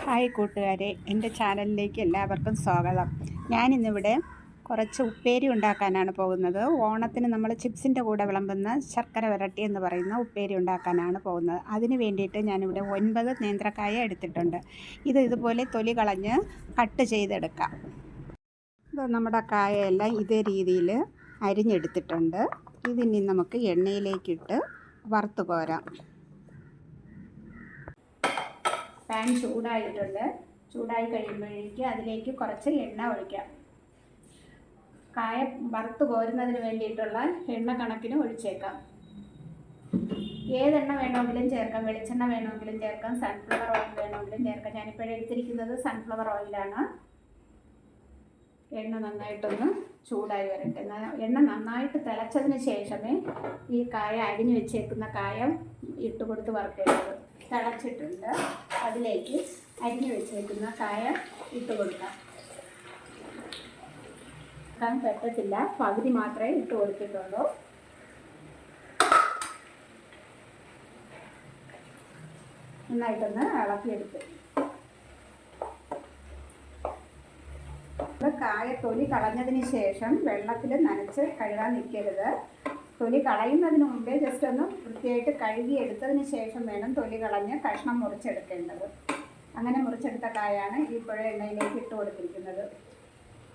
Hi കൂട്ടുകാരെ, എൻ്റെ ചാനലിലേക്ക് എല്ലാവർക്കും സ്വാഗതം. ഞാനിന്നിവിടെ കുറച്ച് ഉപ്പേരി ഉണ്ടാക്കാനാണ് പോകുന്നത്. ഓണത്തിന് നമ്മൾ ചിപ്സിൻ്റെ കൂടെ വിളമ്പുന്ന ശർക്കര വരട്ടി എന്ന് പറയുന്ന ഉപ്പേരി ഉണ്ടാക്കാനാണ് പോകുന്നത്. അതിന് വേണ്ടിയിട്ട് ഞാനിവിടെ 9 നേന്ത്രക്കായ എടുത്തിട്ടുണ്ട്. ഇതുപോലെ തൊലി കളഞ്ഞ് കട്ട് ചെയ്തെടുക്കാം. ഇത് നമ്മുടെ കായയെല്ലാം ഇതേ രീതിയിൽ അരിഞ്ഞെടുത്തിട്ടുണ്ട്. ഇതിനി നമുക്ക് എണ്ണയിലേക്കിട്ട് വറുത്ത് കോരാം. പാൻ ചൂടായിട്ടുണ്ട്. ചൂടായി കഴിയുമ്പോഴേക്ക് അതിലേക്ക് കുറച്ച് എണ്ണ ഒഴിക്കാം. കായ വറുത്ത് കോരുന്നതിന് വേണ്ടിയിട്ടുള്ള എണ്ണ കണക്കിന് ഒഴിച്ചേക്കാം. ഏതെണ്ണ വേണമെങ്കിലും ചേർക്കാം. വെളിച്ചെണ്ണ വേണമെങ്കിലും ചേർക്കാം, സൺഫ്ലവർ ഓയിൽ വേണമെങ്കിലും ചേർക്കാം. ഞാനിപ്പോഴും എടുത്തിരിക്കുന്നത് സൺഫ്ലവർ ഓയിലാണ്. എണ്ണ നന്നായിട്ടൊന്ന് ചൂടായി വരട്ടെ. എണ്ണ നന്നായിട്ട് തിളച്ചതിന് ശേഷമേ ഈ കായ അരിഞ്ഞു വെച്ചേക്കുന്ന കായ ഇട്ട് കൊടുത്ത് വറുക്കേണ്ടത്. തിളച്ചിട്ടുണ്ട്. അതിലേക്ക് അരിഞ്ഞു വെച്ചേക്കുന്ന കായ ഇട്ട് കൊടുക്കാം. പറ്റത്തില്ല, പകുതി മാത്രമേ ഇട്ട് കൊടുത്തിട്ടുള്ളൂ. നന്നായിട്ടൊന്ന് ഇളക്കിയെടുത്ത് കായ തൊലി കളഞ്ഞതിന് ശേഷം വെള്ളത്തിൽ നനച്ച് കഴുകാൻ നിൽക്കരുത്. തൊലി കളയുന്നതിന് മുമ്പേ ജസ്റ്റ് ഒന്ന് വൃത്തിയായിട്ട് കഴുകിയെടുത്തതിന് ശേഷം വേണം തൊലി കളഞ്ഞ് കഷ്ണം മുറിച്ചെടുക്കേണ്ടത്. അങ്ങനെ മുറിച്ചെടുത്ത കായാണ് ഇപ്പോഴും എണ്ണയിലേക്ക് ഇട്ട് കൊടുത്തിരിക്കുന്നത്.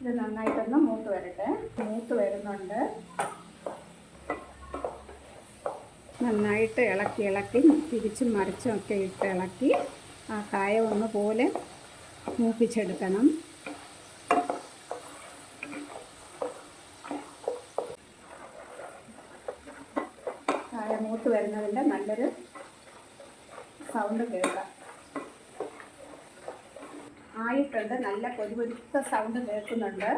ഇത് നന്നായിട്ടൊന്ന് മൂത്ത് വരട്ടെ. മൂത്ത് വരുന്നുണ്ട്. നന്നായിട്ട് ഇളക്കി തിരിച്ചും മറിച്ചും ഒക്കെ ഇട്ട് ഇളക്കി ആ കായ ഒന്നുപോലെ മൂപ്പിച്ചെടുക്കണം. കായ മൂത്ത് വരുന്നതിൻ്റെ നല്ലൊരു സൗണ്ട് കേൾക്കാം. ആയിട്ടുണ്ട്. നല്ല പൊരുത്ത സൗണ്ട് കേൾക്കുന്നുണ്ട്.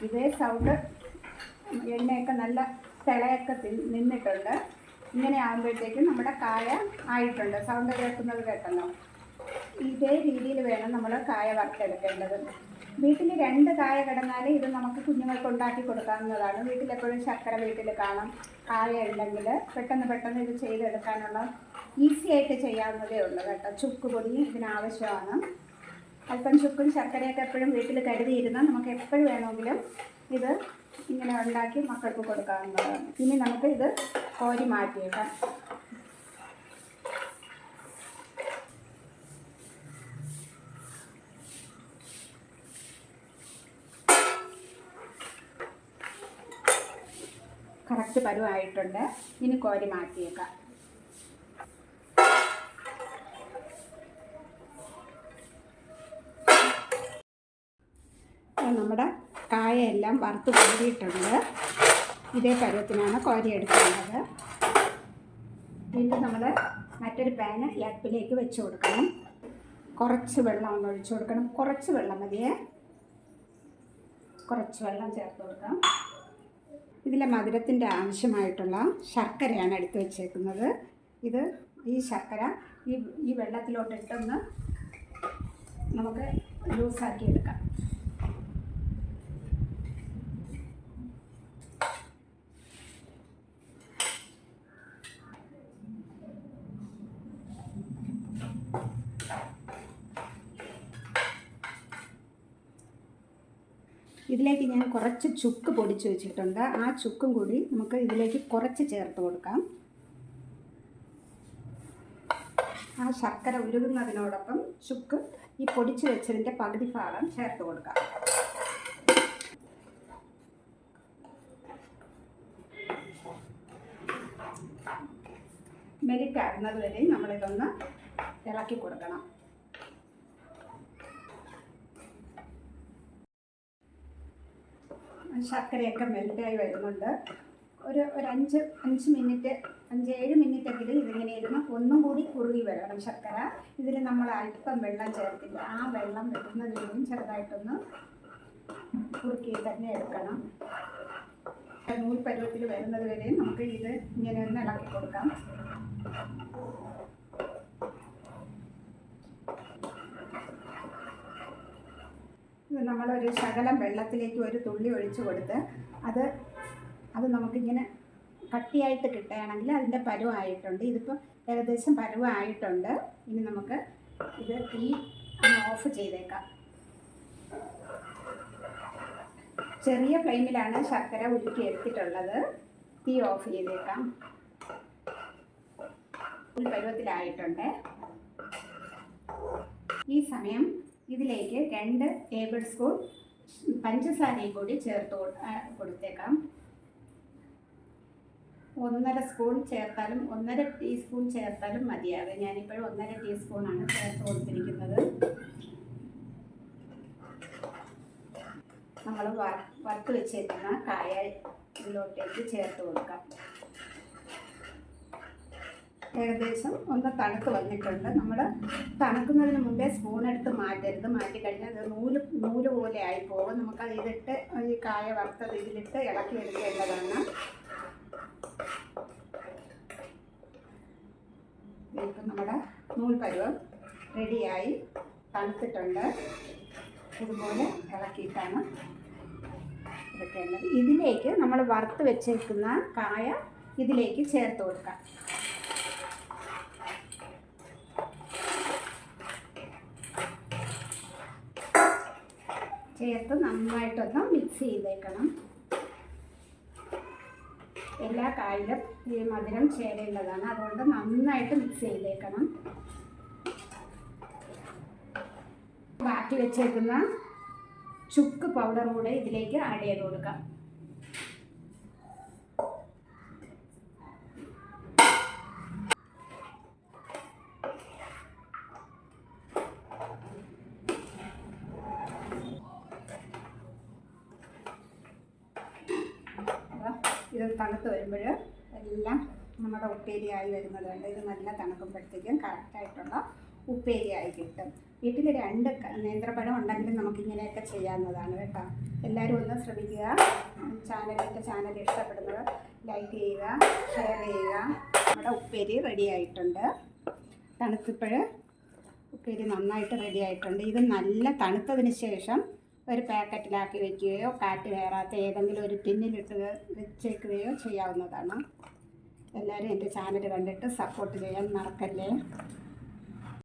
ഇതേ സൗണ്ട് എണ്ണയൊക്കെ നല്ല തിളയൊക്കെ നിന്നിട്ടുണ്ട്. ഇങ്ങനെ ആകുമ്പോഴത്തേക്കും നമ്മുടെ കായ ആയിട്ടുണ്ട്. സൗണ്ട് കേൾക്കുന്നത് കേട്ടല്ലോ. ഇതേ രീതിയിൽ വേണം നമ്മൾ കായ വറുത്തെടുക്കേണ്ടത്. വീട്ടിൽ 2 കായ കിടന്നാൽ ഇത് നമുക്ക് കുഞ്ഞുങ്ങൾക്ക് ഉണ്ടാക്കി കൊടുക്കാവുന്നതാണ്. വീട്ടിലെപ്പോഴും ശർക്കര വീട്ടിൽ കാണാം. കായ ഉണ്ടെങ്കിൽ പെട്ടെന്ന് ഇത് ചെയ്തെടുക്കാനുള്ള ഈസി ആയിട്ട് ചെയ്യാവുന്നതേ ഉള്ളൂ കേട്ടോ. ചുക്ക് പൊടി ഇതിനാവശ്യമാണ്. അല്പം ചുക്കും ശർക്കരയൊക്കെ എപ്പോഴും വീട്ടിൽ കരുതിയിരുന്നാൽ നമുക്ക് എപ്പോഴും വേണമെങ്കിലും ഇത് ഇങ്ങനെ ഉണ്ടാക്കി മക്കൾക്ക് കൊടുക്കാവുന്നതാണ്. ഇനി നമുക്ക് ഇത് കോരി മാറ്റിയേക്കാം. കറക്റ്റ് പരുവായിട്ടുണ്ട്. ഇനി കോരി മാറ്റിയേക്കാം. നമ്മുടെ കായയെല്ലാം വറുത്ത് കോരിയിട്ടുണ്ട്. ഇതേ പരുവത്തിനാണ് കോരി എടുക്കേണ്ടത്. വീണ്ടും നമ്മൾ മറ്റൊരു പാന് അടുപ്പിലേക്ക് വെച്ച് കൊടുക്കണം. കുറച്ച് വെള്ളം ഒന്ന് ഒഴിച്ചു കൊടുക്കണം. കുറച്ച് വെള്ളം മതിയേ. കുറച്ച് വെള്ളം ചേർത്ത് കൊടുക്കാം. ഇതിലെ മധുരത്തിൻ്റെ ആവശ്യമായിട്ടുള്ള ശർക്കരയാണ് എടുത്ത് വെച്ചേക്കുന്നത്. ഈ ശർക്കര ഈ വെള്ളത്തിലോട്ടിട്ടൊന്ന് നമുക്ക് ലൂസാക്കി എടുക്കാം. ഇതിലേക്ക് ഞാൻ കുറച്ച് ചുക്ക് പൊടിച്ച് വെച്ചിട്ടുണ്ട്. ആ ചുക്കും കൂടി നമുക്ക് ഇതിലേക്ക് കുറച്ച് ചേർത്ത് കൊടുക്കാം. ആ ശർക്കര ഉരുകുന്നതിനോടൊപ്പം ചുക്ക് ഈ പൊടിച്ച് വെച്ചതിൻ്റെ പകുതി ഭാഗം ചേർത്ത് കൊടുക്കാം. മെലിറ്റാകുന്നത് വരെ നമ്മളിതൊന്ന് ഇളക്കി കൊടുക്കണം. ശർക്കരയൊക്കെ മെൽറ്റായി വരുന്നുണ്ട്. ഒരു 5-7 മിനിറ്റെങ്കിലും ഇതിങ്ങനെ ഇരുന്ന് ഒന്നും കൂടി കുറുകി വരണം ശർക്കര. ഇതിൽ നമ്മൾ അല്പം വെള്ളം ചേർത്തില്ല. ആ വെള്ളം വരുന്നതിനും ചെറുതായിട്ടൊന്ന് കുറുക്കി തന്നെ എടുക്കണം. നൂൽ പരുവത്തിൽ വരുന്നത് വരെ നമുക്ക് ഇത് ഇങ്ങനെ ഒന്ന് ഇളക്കി കൊടുക്കാം. നമ്മളൊരു ശകലം വെള്ളത്തിലേക്ക് ഒരു തുള്ളി ഒഴിച്ച് കൊടുത്ത് അത് നമുക്കിങ്ങനെ കട്ടിയായിട്ട് കിട്ടുകയാണെങ്കിൽ അതിൻ്റെ പരുവായിട്ടുണ്ട്. ഇതിപ്പോൾ ഏകദേശം പരുവായിട്ടുണ്ട്. ഇനി നമുക്ക് ഇത് ഒന്ന് ഓഫ് ചെയ്തേക്കാം. ചെറിയ ഫ്ലെയിമിലാണ് ശർക്കര ഉരുക്കി എടുത്തിട്ടുള്ളത്. തീ ഓഫ് ചെയ്തേക്കാം. പരുവത്തിലായിട്ടുണ്ട്. ഈ സമയം ഇതിലേക്ക് 2 ടേബിൾ സ്പൂൺ പഞ്ചസാരയും കൂടി ചേർത്ത് കൊടുത്തേക്കാം. 1.5 സ്പൂൺ ചേർത്താലും 1.5 ടീസ്പൂൺ ചേർത്താലും മതിയാകും. ഞാനിപ്പോഴും 1.5 ടീസ്പൂണാണ് ചേർത്ത് കൊടുത്തിരിക്കുന്നത്. നമ്മൾ വറുത്ത് വെച്ചേക്കുന്ന കായ ഇതിലോട്ടേക്ക് ചേർത്ത് കൊടുക്കാം. ഏകദേശം ഒന്ന് തണുത്ത് വന്നിട്ടുണ്ട്. നമ്മൾ തണുക്കുന്നതിന് മുമ്പേ സ്പൂൺ എടുത്ത് മാറ്റരുത്. മാറ്റിക്കഴിഞ്ഞാൽ അത് നൂല് പോലെ ആയിപ്പോകും. നമുക്കത് ഇതിട്ട് ഈ കായ വറുത്തത് ഇതിലിട്ട് ഇളക്കി എടുക്കേണ്ടതാണ്. ഇപ്പം നമ്മുടെ നൂൽ പരുവം റെഡിയായി തണുത്തിട്ടുണ്ട്. ഇതുപോലെ ഇളക്കിയിട്ടാണ് എടുക്കേണ്ടത്. ഇതിലേക്ക് നമ്മൾ വറുത്ത് വെച്ചേക്കുന്ന കായ ഇതിലേക്ക് ചേർത്ത് കൊടുക്കാം. ചേർത്ത് നന്നായിട്ടൊന്ന് മിക്സ് ചെയ്തേക്കണം. എല്ലാ കായിലും ഈ മധുരം ചേരേണ്ടതാണ്. അതുകൊണ്ട് നന്നായിട്ട് മിക്സ് ചെയ്തേക്കണം. ബാക്കി വെച്ചേക്കുന്ന ചുക്ക് പൗഡർ കൂടെ ഇതിലേക്ക് ആഡ് ചെയ്ത് കൊടുക്കാം. ഇത് തണുത്ത് വരുമ്പോൾ എല്ലാം നമ്മുടെ ഉപ്പേരിയായി വരുന്നതുകൊണ്ട് ഇത് നല്ല തണുക്കുമ്പോഴത്തേക്കും കറക്റ്റായിട്ടുള്ള ഉപ്പേരിയായി കിട്ടും. വീട്ടിൽ 2 നേന്ത്രപ്പഴം ഉണ്ടെങ്കിലും നമുക്കിങ്ങനെയൊക്കെ ചെയ്യാവുന്നതാണ് കേട്ടോ. എല്ലാവരും ഒന്ന് ശ്രമിക്കുക. ചാനൽ ഇഷ്ടപ്പെടുന്നത് ലൈക്ക് ചെയ്യുക, ഷെയർ ചെയ്യുക. നമ്മുടെ ഉപ്പേരി റെഡി ആയിട്ടുണ്ട്. തണുത്തപ്പോൾ ഉപ്പേരി നന്നായിട്ട് റെഡി ആയിട്ടുണ്ട്. ഇത് നല്ല തണുത്തതിന് ശേഷം ഒരു പാക്കറ്റിലാക്കി വയ്ക്കുകയോ കാറ്റ് കയറാത്ത ഏതെങ്കിലും ഒരു ടിന്നിലിട്ട് വെച്ചേക്കുകയോ ചെയ്യാവുന്നതാണ്. എല്ലാവരും എൻ്റെ ചാനൽ കണ്ടിട്ട് സപ്പോർട്ട് ചെയ്യാൻ മറക്കല്ലേ.